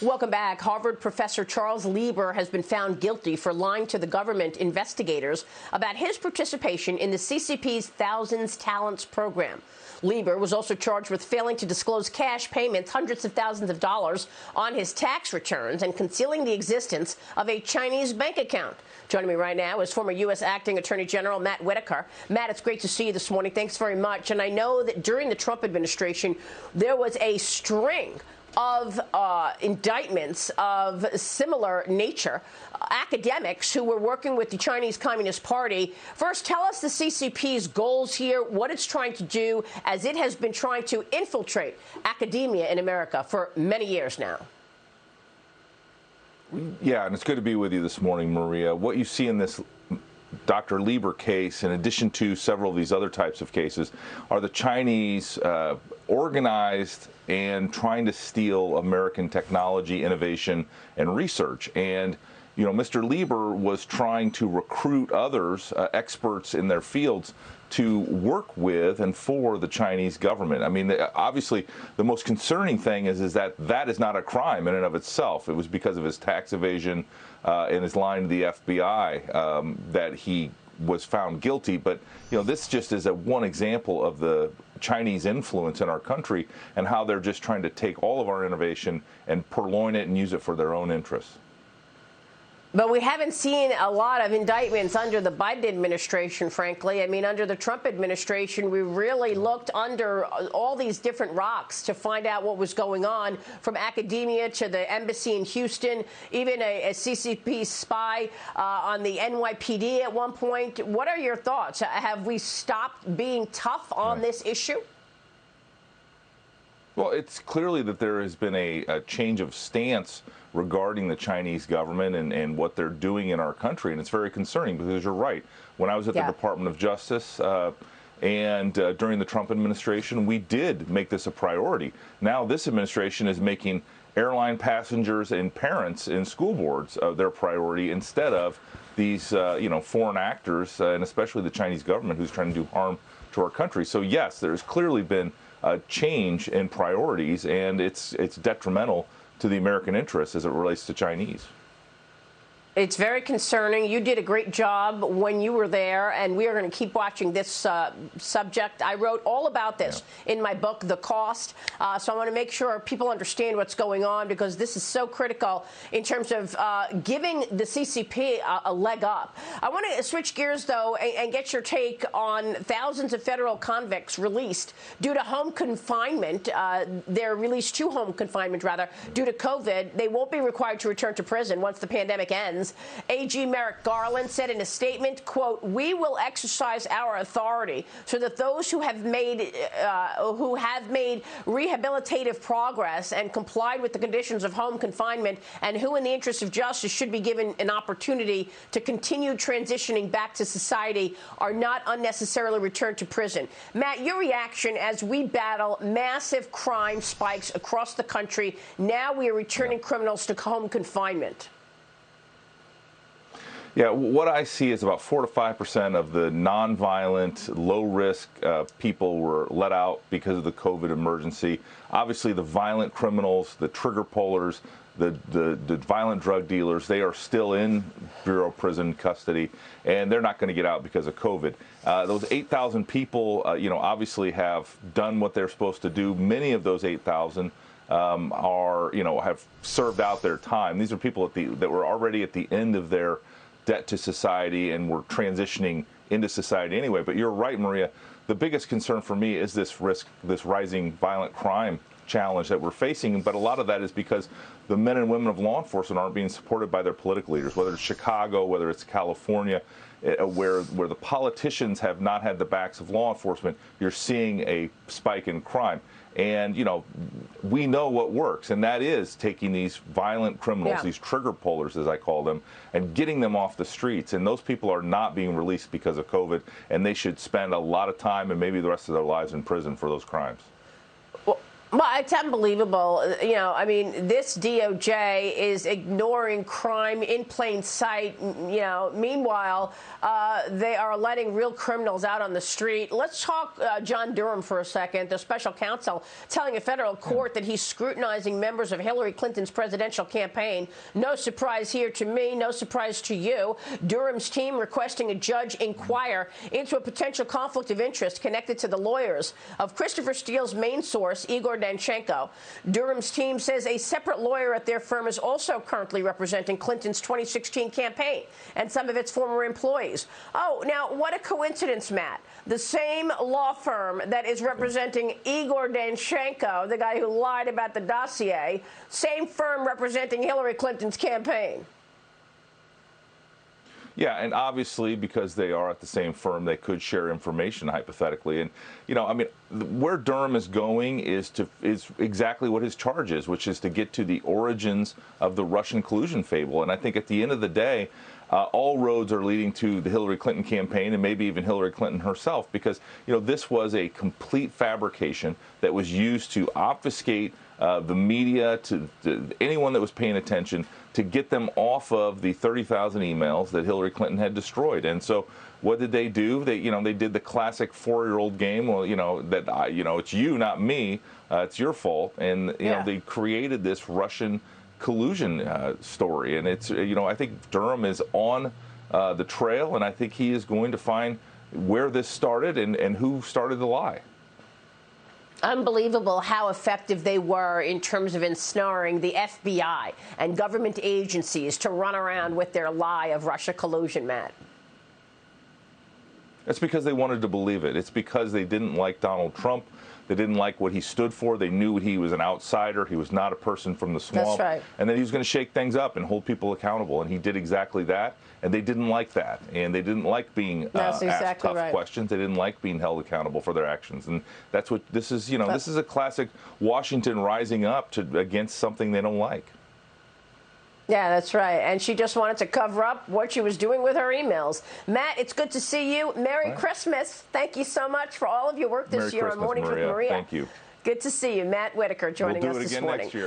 Welcome back. Harvard professor Charles Lieber has been found guilty for lying to the government investigators about his participation in the CCP's Thousands Talents program. Lieber was also charged with failing to disclose cash payments, hundreds of thousands of dollars, on his tax returns and concealing the existence of a Chinese bank account. Joining me right now is former U.S. Acting Attorney General Matt Whitaker. Matt, it's great to see you this morning. Thanks very much. And I know that during the Trump administration, there was a string of indictments of similar nature, academics who were working with the Chinese Communist Party. First, tell us the CCP's goals here, what it's trying to do, as it has been trying to infiltrate academia in America for many years now. Yeah, and it's good to be with you this morning, Maria. What you see in this Dr. Lieber case, in addition to several of these other types of cases, are the Chinese organized and trying to steal American technology, innovation, and research. And, you know, Mr. Lieber was trying to recruit others, experts in their fields, to work with and for the Chinese government. I mean, obviously, the most concerning thing is that that is not a crime in and of itself. It was because of his tax evasion and his lying to the FBI that he was found guilty. But, you know, this just is one example of the Chinese influence in our country and how they're just trying to take all of our innovation and purloin it and use it for their own interests. But we haven't seen a lot of indictments under the Biden administration, frankly. I mean, under the Trump administration, we really looked under all these different rocks to find out what was going on, from academia to the embassy in Houston, even a CCP spy on the NYPD at one point. What are your thoughts? Have we stopped being tough on this issue? Well, it's clearly that there has been a change of stance regarding the Chinese government and what they're doing in our country. And it's very concerning because you're right. When I was at the Department of Justice and during the Trump administration, we did make this a priority. Now this administration is making airline passengers and parents in school boards their priority instead of these foreign actors, and especially the Chinese government, who's trying to do harm to our country. So yes, there's clearly been a change in priorities, and it's detrimental to the American interests as it relates to Chinese. It's very concerning. You did a great job when you were there, and we are going to keep watching this subject. I wrote all about this in my book, The Cost, so I want to make sure people understand what's going on, because this is so critical in terms of giving the CCP a leg up. I want to switch gears, though, and get your take on thousands of federal convicts released due to home confinement. They're released to home confinement, rather, due to COVID. They won't be required to return to prison once the pandemic ends. AG Merrick Garland said in a statement, quote, "We will exercise our authority so that those who have made rehabilitative progress and complied with the conditions of home confinement and who, in the interest of justice, should be given an opportunity to continue transitioning back to society are not unnecessarily returned to prison." Matt, your reaction as we battle massive crime spikes across the country. Now we are returning criminals to home confinement. Yeah, what I see is about 4 to 5% of the nonviolent, low-risk people were let out because of the COVID emergency. Obviously, the violent criminals, the trigger pullers, the violent drug dealers, they are still in Bureau of Prison custody, and they're not going to get out because of COVID. Those 8,000 people, obviously have done what they're supposed to do. Many of those 8,000 have served out their time. These are people that were already at the end of their debt to society and we're transitioning into society anyway. But you're right, Maria. The biggest concern for me is this rising violent crime challenge that we're facing. But a lot of that is because the men and women of law enforcement aren't being supported by their political leaders, whether it's Chicago, whether it's California, where the politicians have not had the backs of law enforcement. You're seeing a spike in crime. And, we know what works, and that is taking these violent criminals, these trigger pullers, as I call them, and getting them off the streets. And those people are not being released because of COVID, and they should spend a lot of time and maybe the rest of their lives in prison for those crimes. Well, it's unbelievable. You know, I mean, this DOJ is ignoring crime in plain sight. You know, meanwhile, they are letting real criminals out on the street. Let's talk John Durham for a second, the special counsel telling a federal court that he's scrutinizing members of Hillary Clinton's presidential campaign. No surprise here to me, no surprise to you. Durham's team requesting a judge inquire into a potential conflict of interest connected to the lawyers of Christopher Steele's main source, Igor Danchenko. Durham's team says a separate lawyer at their firm is also currently representing Clinton's 2016 campaign and some of its former employees. Oh, now, what a coincidence, Matt. The same law firm that is representing Igor Danchenko, the guy who lied about the dossier, same firm representing Hillary Clinton's campaign. Yeah, and obviously, because they are at the same firm, they could share information hypothetically. And, you know, I mean, where Durham is going is exactly what his charge is, which is to get to the origins of the Russian collusion fable. And I think at the end of the day, all roads are leading to the Hillary Clinton campaign and maybe even Hillary Clinton herself, because, you know, this was a complete fabrication that was used to obfuscate the media, to anyone that was paying attention, to get them off of the 30,000 emails that Hillary Clinton had destroyed. And so what did they do? They did the classic 4-year-old game. Well, it's you, not me. It's your fault. And, you know, they created this Russian collusion story. And it's, I think Durham is on the trail, and I think he is going to find where this started and who started the lie. Unbelievable how effective they were in terms of ensnaring the FBI and government agencies to run around with their lie of Russia collusion, Matt. It's because they wanted to believe it. It's because they didn't like Donald Trump. They didn't like what he stood for. They knew he was an outsider. He was not a person from the swamp. That's right. And then he was going to shake things up and hold people accountable. And he did exactly that. And they didn't like that. And they didn't like being asked tough questions. They didn't like being held accountable for their actions. And that's what this is. This is a classic Washington rising up against something they don't like. Yeah, that's right. And she just wanted to cover up what she was doing with her emails. Matt, it's good to see you. Merry Christmas. Thank you so much for all of your work this year on Mornings with Maria. Thank you. Good to see you. Matt Whitaker joining us this morning.